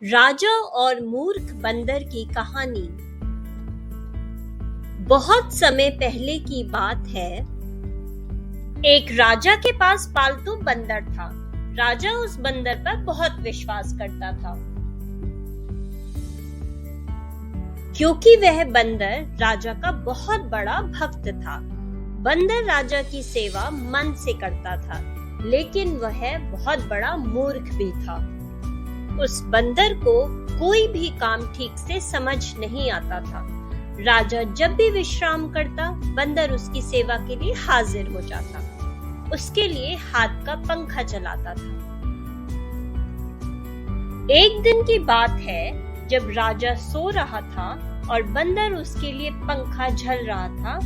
राजा और मूर्ख बंदर की कहानी। बहुत समय पहले की बात है। एक राजा के पास पालतू बंदर था। राजा उस बंदर पर बहुत विश्वास करता था, क्योंकि वह बंदर राजा का बहुत बड़ा भक्त था। बंदर राजा की सेवा मन से करता था, लेकिन वह बहुत बड़ा मूर्ख भी था। उस बंदर को कोई भी काम ठीक से समझ नहीं आता था। राजा जब भी विश्राम करता, बंदर उसकी सेवा के लिए हाजिर हो जाता, उसके लिए हाथ का पंखा चलाता था। एक दिन की बात है, जब राजा सो रहा था और बंदर उसके लिए पंखा झल रहा था,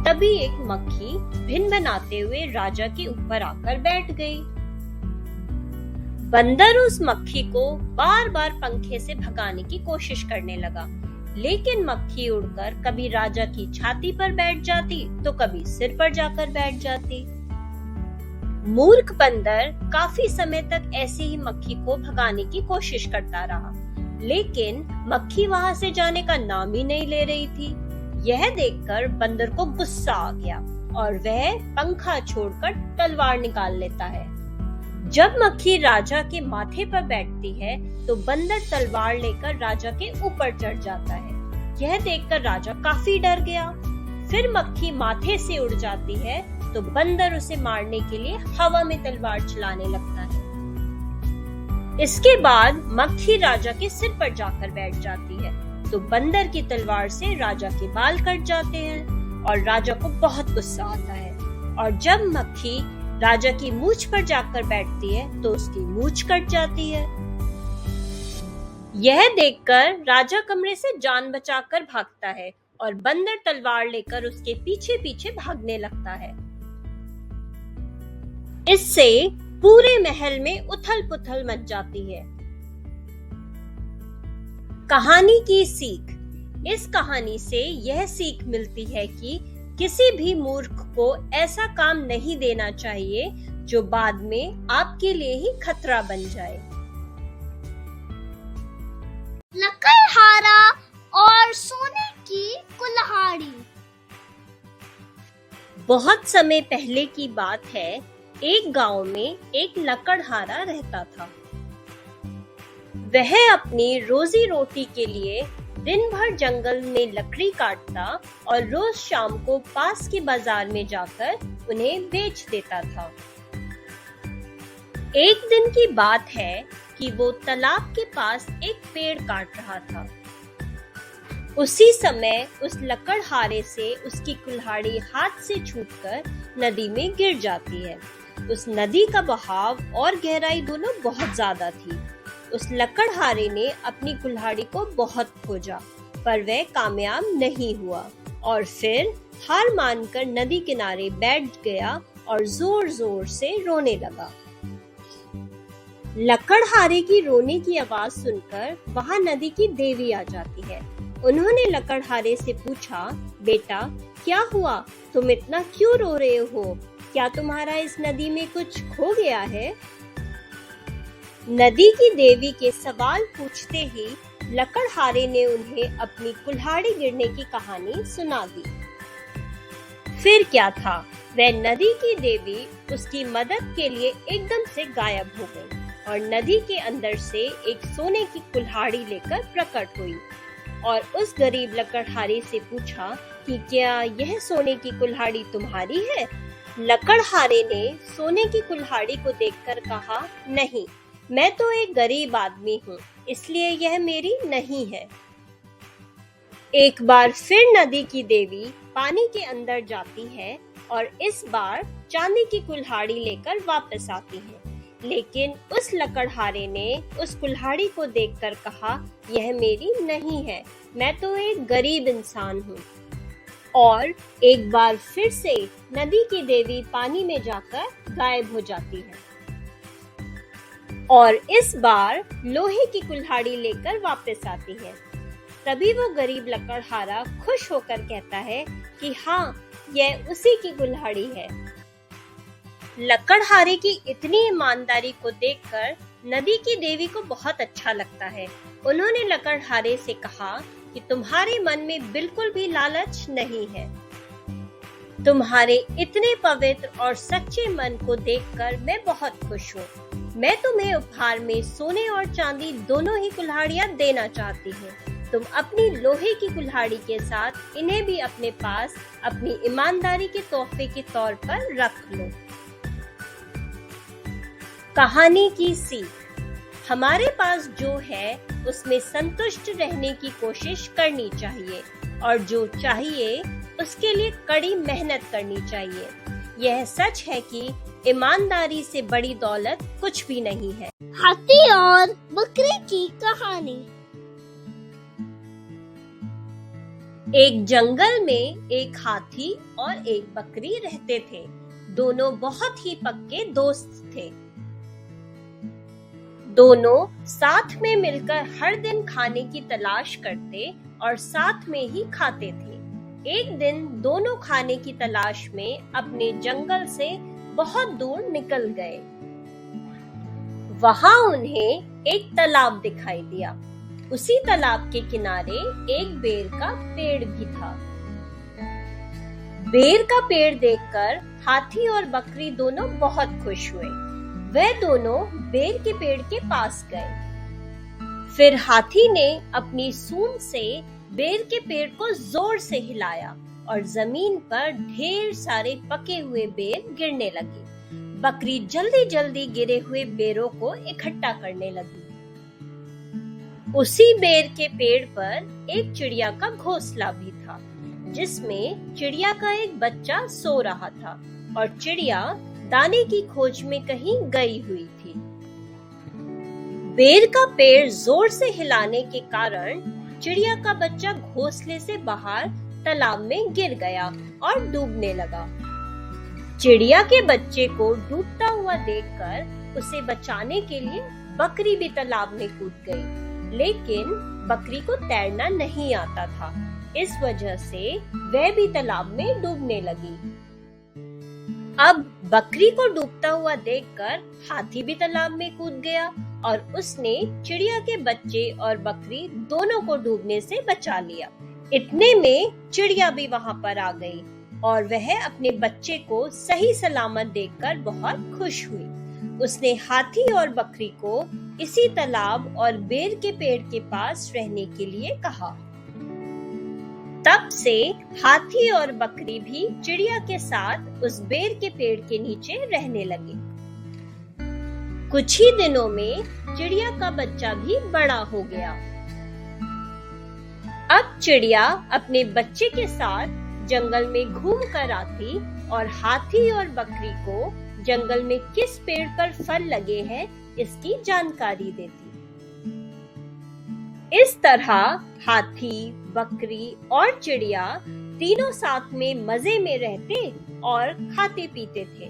तभी एक मक्खी भिन बनाते हुए राजा के ऊपर आकर बैठ गई। बंदर उस मक्खी को बार बार पंखे से भगाने की कोशिश करने लगा, लेकिन मक्खी उड़कर कभी राजा की छाती पर बैठ जाती तो कभी सिर पर जाकर बैठ जाती। मूर्ख बंदर काफी समय तक ऐसे ही मक्खी को भगाने की कोशिश करता रहा, लेकिन मक्खी वहां से जाने का नाम ही नहीं ले रही थी। यह देखकर बंदर को गुस्सा आ गया और वह पंखा छोड़कर तलवार निकाल लेता है। जब मक्खी राजा के माथे पर बैठती है, तो बंदर तलवार लेकर राजा के ऊपर चढ़ जाता है। यह देखकर राजा काफी डर गया। फिर मक्खी माथे से उड़ जाती है, तो बंदर उसे मारने के लिए हवा में तलवार चलाने लगता है। इसके बाद मक्खी राजा के सिर पर जाकर बैठ जाती है, तो बंदर की तलवार से राजा के बाल कट जाते हैं और राजा को बहुत गुस्सा आता है। और जब मक्खी राजा की मूंछ पर जाकर बैठती है, तो उसकी मूंछ कट जाती है। यह देखकर राजा कमरे से जान बचाकर भागता है और बंदर तलवार लेकर उसके पीछे पीछे भागने लगता है। इससे पूरे महल में उथल पुथल मच जाती है। कहानी की सीख। इस कहानी से यह सीख मिलती है कि किसी भी मूर्ख को ऐसा काम नहीं देना चाहिए जो बाद में आपके लिए ही खतरा बन जाए। लकड़हारा और सोने की कुल्हाड़ी। बहुत समय पहले की बात है। एक गांव में एक लकड़हारा रहता था। वह अपनी रोजी रोटी के लिए दिन भर जंगल में लकड़ी काटता और रोज शाम को पास के बाजार में जाकर उन्हें बेच देता था। एक दिन की बात है कि वो तालाब के पास एक पेड़ काट रहा था। उसी समय उस लकड़हारे से उसकी कुल्हाड़ी हाथ से छूटकर नदी में गिर जाती है। उस नदी का बहाव और गहराई दोनों बहुत ज्यादा थी। उस लकड़हारे ने अपनी कुल्हाड़ी को बहुत खोजा, पर वह कामयाब नहीं हुआ और फिर हार मानकर नदी किनारे बैठ गया और जोर जोर से रोने लगा। लकड़हारे की रोने की आवाज सुनकर वहां नदी की देवी आ जाती है। उन्होंने लकड़हारे से पूछा, बेटा क्या हुआ, तुम इतना क्यों रो रहे हो? क्या तुम्हारा इस नदी में कुछ खो गया है? नदी की देवी के सवाल पूछते ही लकड़हारे ने उन्हें अपनी कुल्हाड़ी गिरने की कहानी सुना दी। फिर क्या था, वह नदी की देवी उसकी मदद के लिए एकदम से गायब हो गई और नदी के अंदर से एक सोने की कुल्हाड़ी लेकर प्रकट हुई और उस गरीब लकड़हारे से पूछा कि क्या यह सोने की कुल्हाड़ी तुम्हारी है? लकड़हारे ने सोने की कुल्हाड़ी को देखकर कहा, नहीं, मैं तो एक गरीब आदमी हूँ, इसलिए यह मेरी नहीं है। एक बार फिर नदी की देवी पानी के अंदर जाती है और इस बार चांदी की कुल्हाड़ी लेकर वापस आती है, लेकिन उस लकड़हारे ने उस कुल्हाड़ी को देखकर कहा, यह मेरी नहीं है, मैं तो एक गरीब इंसान हूँ। और एक बार फिर से नदी की देवी पानी में जाकर गायब हो जाती है और इस बार लोहे की कुल्हाड़ी लेकर वापस आती है। तभी वो गरीब लकड़हारा खुश होकर कहता है कि हाँ, यह उसी की कुल्हाड़ी है। लकड़हारे की इतनी ईमानदारी को देखकर नदी की देवी को बहुत अच्छा लगता है। उन्होंने लकड़हारे से कहा कि तुम्हारे मन में बिल्कुल भी लालच नहीं है। तुम्हारे इतने पवित्र और सच्चे मन को देखकर मैं बहुत खुश हूँ। मैं तुम्हें उपहार में सोने और चांदी दोनों ही कुल्हाड़ियाँ देना चाहती हूँ। तुम अपनी लोहे की कुल्हाड़ी के साथ इन्हें भी अपने पास अपनी ईमानदारी के तोहफे के तौर पर रख लो। कहानी की सीख। हमारे पास जो है उसमें संतुष्ट रहने की कोशिश करनी चाहिए और जो चाहिए उसके लिए कड़ी मेहनत करनी चाहिए। यह सच है कि ईमानदारी से बड़ी दौलत कुछ भी नहीं है। हाथी और बकरी की कहानी। एक जंगल में एक हाथी और एक बकरी रहते थे। दोनों बहुत ही पक्के दोस्त थे। दोनों साथ में मिलकर हर दिन खाने की तलाश करते और साथ में ही खाते थे। एक दिन दोनों खाने की तलाश में अपने जंगल से बहुत दूर निकल गए। वहां उन्हें एक तालाब दिखाई दिया। उसी तालाब के किनारे एक बेर का पेड़ भी था। बेर का पेड़ देखकर हाथी और बकरी दोनों बहुत खुश हुए। वे दोनों बेर के पेड़ के पास गए। फिर हाथी ने अपनी सूंड से बेर के पेड़ को जोर से हिलाया और जमीन पर ढेर सारे पके हुए बेर गिरने लगे। बकरी जल्दी जल्दी गिरे हुए बेरों को इकट्ठा करने लगी। उसी बेर के पेड़ पर एक चिड़िया का घोंसला भी था, जिसमें चिड़िया का एक बच्चा सो रहा था और चिड़िया दाने की खोज में कहीं गई हुई थी। बेर का पेड़ जोर से हिलाने के कारण चिड़िया का बच्चा घोंसले से बाहर तालाब में गिर गया और डूबने लगा। चिड़िया के बच्चे को डूबता हुआ देखकर उसे बचाने के लिए बकरी भी तालाब में कूद गई, लेकिन बकरी को तैरना नहीं आता था। इस वजह से वह भी तालाब में डूबने लगी। अब बकरी को डूबता हुआ देखकर हाथी भी तालाब में कूद गया और उसने चिड़िया के बच्चे और बकरी दोनों को डूबने से बचा लिया। इतने में चिड़िया भी वहां पर आ गई और वह अपने बच्चे को सही सलामत देखकर बहुत खुश हुई। उसने हाथी और बकरी को इसी तालाब और बेर के पेड़ के पास रहने के लिए कहा। तब से हाथी और बकरी भी चिड़िया के साथ उस बेर के पेड़ के नीचे रहने लगे। कुछ ही दिनों में चिड़िया का बच्चा भी बड़ा हो गया। अब चिड़िया अपने बच्चे के साथ जंगल में घूम कर आती और हाथी और बकरी को जंगल में किस पेड़ पर फल लगे हैं इसकी जानकारी देती। इस तरह हाथी, बकरी और चिड़िया तीनों साथ में मजे में रहते और खाते पीते थे।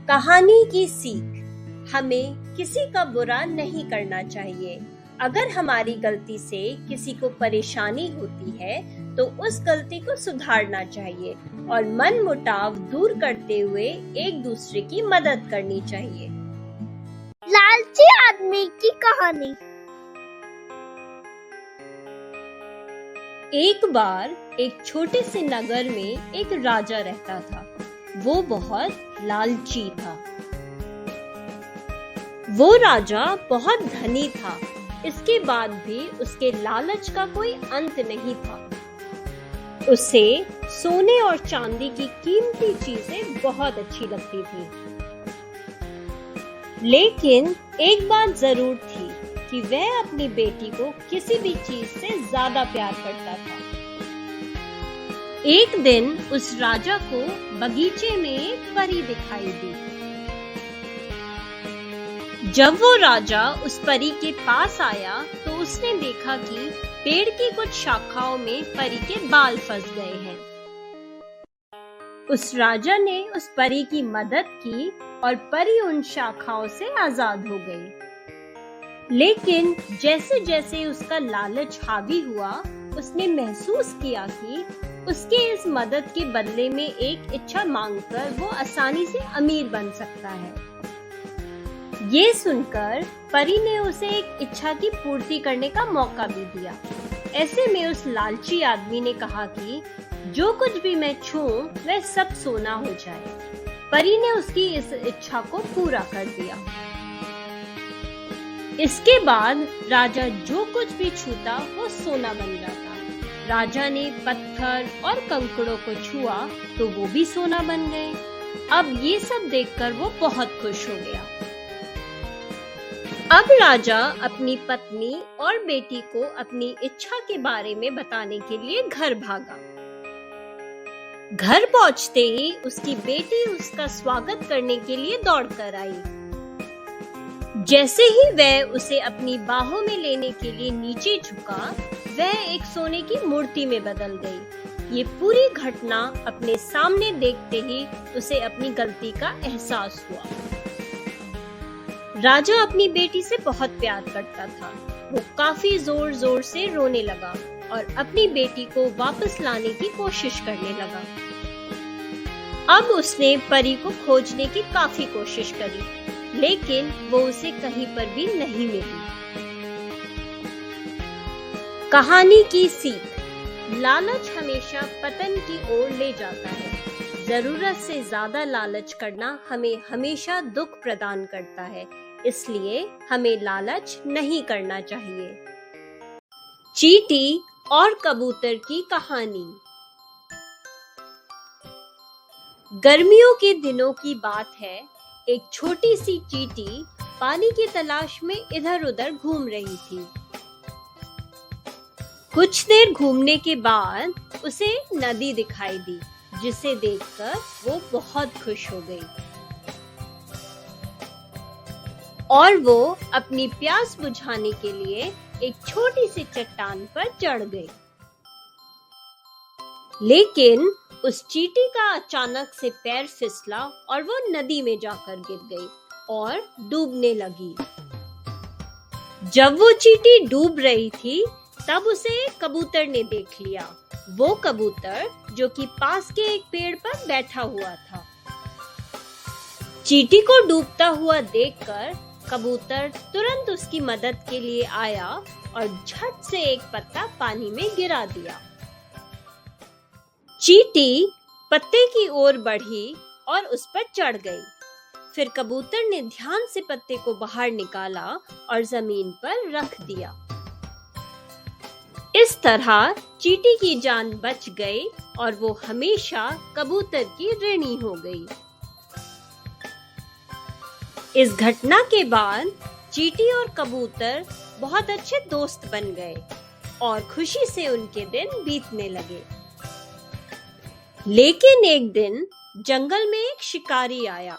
कहानी की सीख। हमें किसी का बुरा नहीं करना चाहिए। अगर हमारी गलती से किसी को परेशानी होती है तो उस गलती को सुधारना चाहिए और मनमुटाव दूर करते हुए एक दूसरे की मदद करनी चाहिए। लालची आदमी की कहानी। एक बार एक छोटे से नगर में एक राजा रहता था। वो बहुत लालची था। वो राजा बहुत धनी था। इसके बाद भी उसके लालच का कोई अंत नहीं था। उसे सोने और चांदी की कीमती चीजें बहुत अच्छी लगती थी। लेकिन एक बात जरूर थी कि वह अपनी बेटी को किसी भी चीज से ज्यादा प्यार करता था। एक दिन उस राजा को बगीचे में एक परी दिखाई दी। जब वो राजा उस परी के पास आया तो उसने देखा कि पेड़ की कुछ शाखाओं में परी के बाल फंस गए हैं। उस राजा ने उस परी की मदद की और परी उन शाखाओं से आजाद हो गई। लेकिन जैसे जैसे उसका लालच हावी हुआ, उसने महसूस किया कि उसके इस मदद के बदले में एक इच्छा मांगकर वो आसानी से अमीर बन सकता है। ये सुनकर परी ने उसे एक इच्छा की पूर्ति करने का मौका भी दिया। ऐसे में उस लालची आदमी ने कहा कि जो कुछ भी मैं छूऊं वह सब सोना हो जाए। परी ने उसकी इस इच्छा को पूरा कर दिया। इसके बाद राजा जो कुछ भी छूता वो सोना बन जाता। राजा ने पत्थर और कंकड़ों को छुआ तो वो भी सोना बन गए। अब ये सब देखकर वो बहुत खुश हो गया। अब राजा अपनी पत्नी और बेटी को अपनी इच्छा के बारे में बताने के लिए घर भागा। घर पहुंचते ही उसकी बेटी उसका स्वागत करने के लिए दौड़कर आई। जैसे ही वह उसे अपनी बाहों में लेने के लिए नीचे झुका, वह एक सोने की मूर्ति में बदल गई। ये पूरी घटना अपने सामने देखते ही उसे अपनी गलती का एहसास हुआ। राजा अपनी बेटी से बहुत प्यार करता था। वो काफी जोर जोर से रोने लगा और अपनी बेटी को वापस लाने की कोशिश करने लगा। अब उसने परी को खोजने की काफी कोशिश करी, लेकिन वो उसे कहीं पर भी नहीं मिली। कहानी की सीख: लालच हमेशा पतन की ओर ले जाता है। जरूरत से ज्यादा लालच करना हमें हमेशा दुख प्रदान करता है, इसलिए हमें लालच नहीं करना चाहिए। चींटी और कबूतर की कहानी। गर्मियों के दिनों की बात है। एक छोटी सी चींटी पानी की तलाश में इधर-उधर घूम रही थी। कुछ देर घूमने के बाद उसे नदी दिखाई दी, जिसे देखकर वो बहुत खुश हो गई और वो अपनी प्यास बुझाने के लिए एक छोटी सी चट्टान पर चढ़ गई। लेकिन उस चींटी का अचानक से पैर फिसला और वो नदी में जाकर गिर गई और डूबने लगी। जब वो चींटी डूब रही थी, तब उसे एक कबूतर ने देख लिया। वो कबूतर जो कि पास के एक पेड़ पर बैठा हुआ था। चींटी को डूबता हुआ देखकर कबूतर तुरंत उसकी मदद के लिए आया और झट से एक पत्ता पानी में गिरा दिया। चींटी पत्ते की ओर बढ़ी और उस पर चढ़ गई। फिर कबूतर ने ध्यान से पत्ते को बाहर निकाला और जमीन पर रख दिया। इस तरह चींटी की जान बच गई और वो हमेशा कबूतर की ऋणी हो गई। इस घटना के बाद चींटी और कबूतर बहुत अच्छे दोस्त बन गए और खुशी से उनके दिन बीतने लगे। लेकिन एक दिन जंगल में एक शिकारी आया।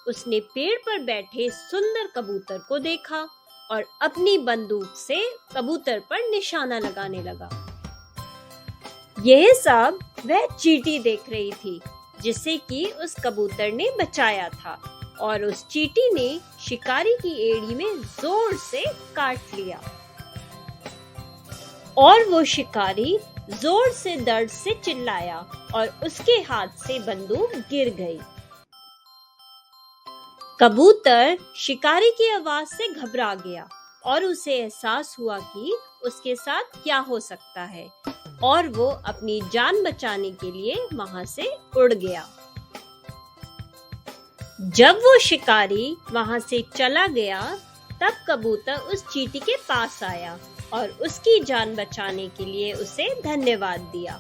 उसने पेड़ पर बैठे सुंदर कबूतर को देखा और अपनी बंदूक से कबूतर पर निशाना लगाने लगा। यह सब वह चींटी देख रही थी, जिसे कि उस कबूतर ने बचाया था, और उस चींटी ने शिकारी की एड़ी में जोर से काट लिया और वो शिकारी जोर से दर्द से चिल्लाया और उसके हाथ से बंदूक गिर गई। कबूतर शिकारी की आवाज से घबरा गया और उसे एहसास हुआ कि उसके साथ क्या हो सकता है, और वो अपनी जान बचाने के लिए वहां से उड़ गया। जब वो शिकारी वहां से चला गया, तब कबूतर उस चींटी के पास आया और उसकी जान बचाने के लिए उसे धन्यवाद दिया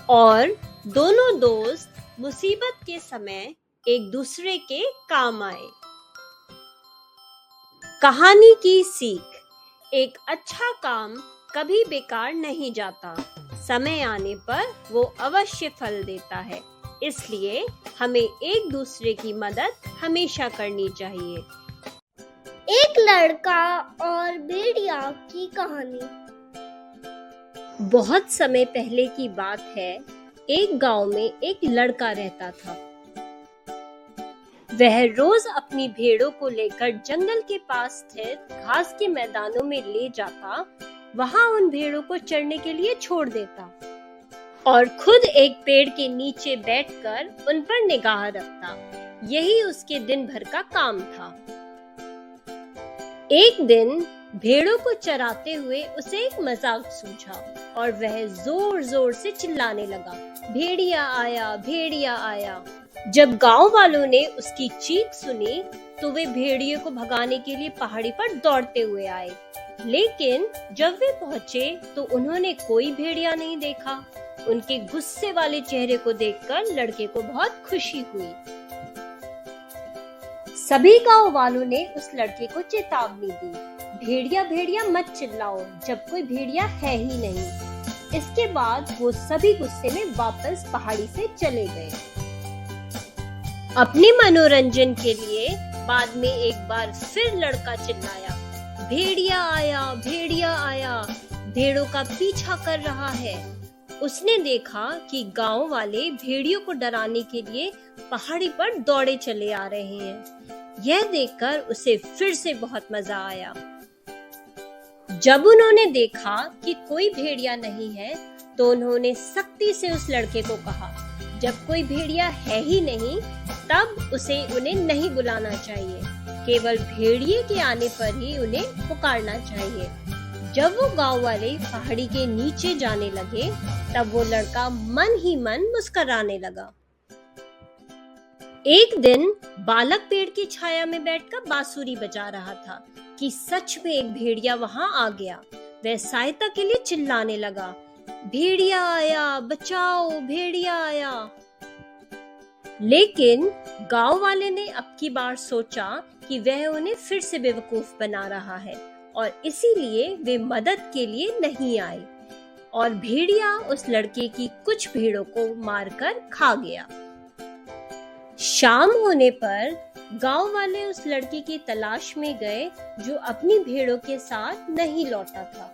और दोनों दोस्त मुसीबत के समय एक दूसरे के काम आए। कहानी की सीख: एक अच्छा काम कभी बेकार नहीं जाता। समय आने पर वो अवश्य फल देता है। इसलिए हमें एक दूसरे की मदद हमेशा करनी चाहिए। एक लड़का और भेड़िया की कहानी। बहुत समय पहले की बात है। एक गांव में एक लड़का रहता था। वह रोज अपनी भेड़ों को लेकर जंगल के पास स्थित घास के मैदानों में ले जाता, वहां उन भेड़ों को चरने के लिए छोड़ देता और खुद एक पेड़ के नीचे बैठकर उन पर निगाह रखता। यही उसके दिन भर का काम था। एक दिन भेड़ों को चराते हुए उसे एक मजाक सूझा और वह जोर जोर से चिल्लाने लगा, भेड़िया आया, भेड़िया आया। जब गांव वालों ने उसकी चीख सुनी तो वे भेड़िए को भगाने के लिए पहाड़ी पर दौड़ते हुए आए, लेकिन जब वे पहुंचे तो उन्होंने कोई भेड़िया नहीं देखा। उनके गुस्से वाले चेहरे को देखकर लड़के को बहुत खुशी हुई। सभी गांव वालों ने उस लड़के को चेतावनी दी, भेड़िया भेड़िया मत चिल्लाओ जब कोई भेड़िया है ही नहीं। इसके बाद वो सभी गुस्से में वापस पहाड़ी से चले गए। अपने मनोरंजन के लिए बाद में एक बार फिर लड़का चिल्लाया, भेड़िया आया, भेड़िया आया, भेड़ों का पीछा कर रहा है। उसने देखा कि गांव वाले भेड़ियों को डराने के लिए पहाड़ी पर दौड़े चले आ रहे हैं। यह देखकर उसे फिर से बहुत मजा आया। जब उन्होंने देखा कि कोई भेड़िया नहीं है तो उन्होंने सख्ती से उस लड़के को कहा, जब कोई भेड़िया है ही नहीं तब उसे उन्हें नहीं बुलाना चाहिए, केवल भेड़िए के आने पर ही उन्हें पुकारना चाहिए। जब वो गांव वाले पहाड़ी के नीचे जाने लगे तब वो लड़का मन ही मन मुस्कुराने लगा। एक दिन बालक पेड़ की छाया में बैठकर बांसुरी बजा रहा था कि सच में एक भेड़िया वहां आ गया। वह सहायता के लिए चिल्लाने लगा, भेड़िया आया, बचाओ, भेड़िया आया। लेकिन गांव वाले ने अब की बार सोचा कि वह उन्हें फिर से बेवकूफ बना रहा है और इसीलिए वे मदद के लिए नहीं आए और भेड़िया उस लड़के की कुछ भेड़ों को मारकर खा गया। शाम होने पर गांव वाले उस लड़के की तलाश में गए जो अपनी भेड़ों के साथ नहीं लौटा था।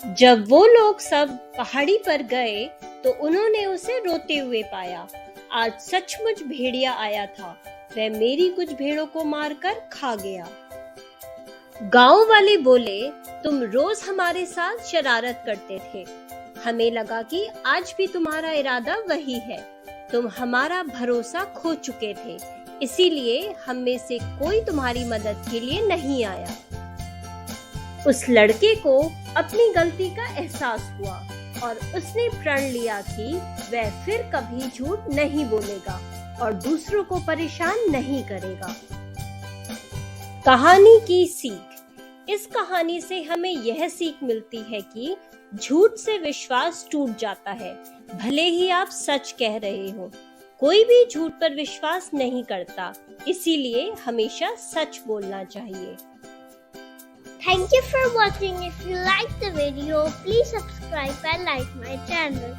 जब वो लोग सब पहाड़ी पर गए तो उन्होंने उसे रोते हुए पाया। आज सचमुच भेड़िया आया था, वह मेरी कुछ भेड़ों को मारकर खा गया। गांव वाले बोले, तुम रोज हमारे साथ शरारत करते थे, हमें लगा कि आज भी तुम्हारा इरादा वही है। तुम हमारा भरोसा खो चुके थे, इसीलिए हम में से कोई तुम्हारी मदद के लिए नहीं आया। उस लड़के को अपनी गलती का एहसास हुआ और उसने प्रण लिया कि वह फिर कभी झूठ नहीं बोलेगा और दूसरों को परेशान नहीं करेगा। कहानी की सीख। इस कहानी से हमें यह सीख मिलती है कि झूठ से विश्वास टूट जाता है, भले ही आप सच कह रहे हो। कोई भी झूठ पर विश्वास नहीं करता, इसीलिए हमेशा सच बोलना चाहिए। Thank you for watching. If you like the video, please subscribe and like my channel.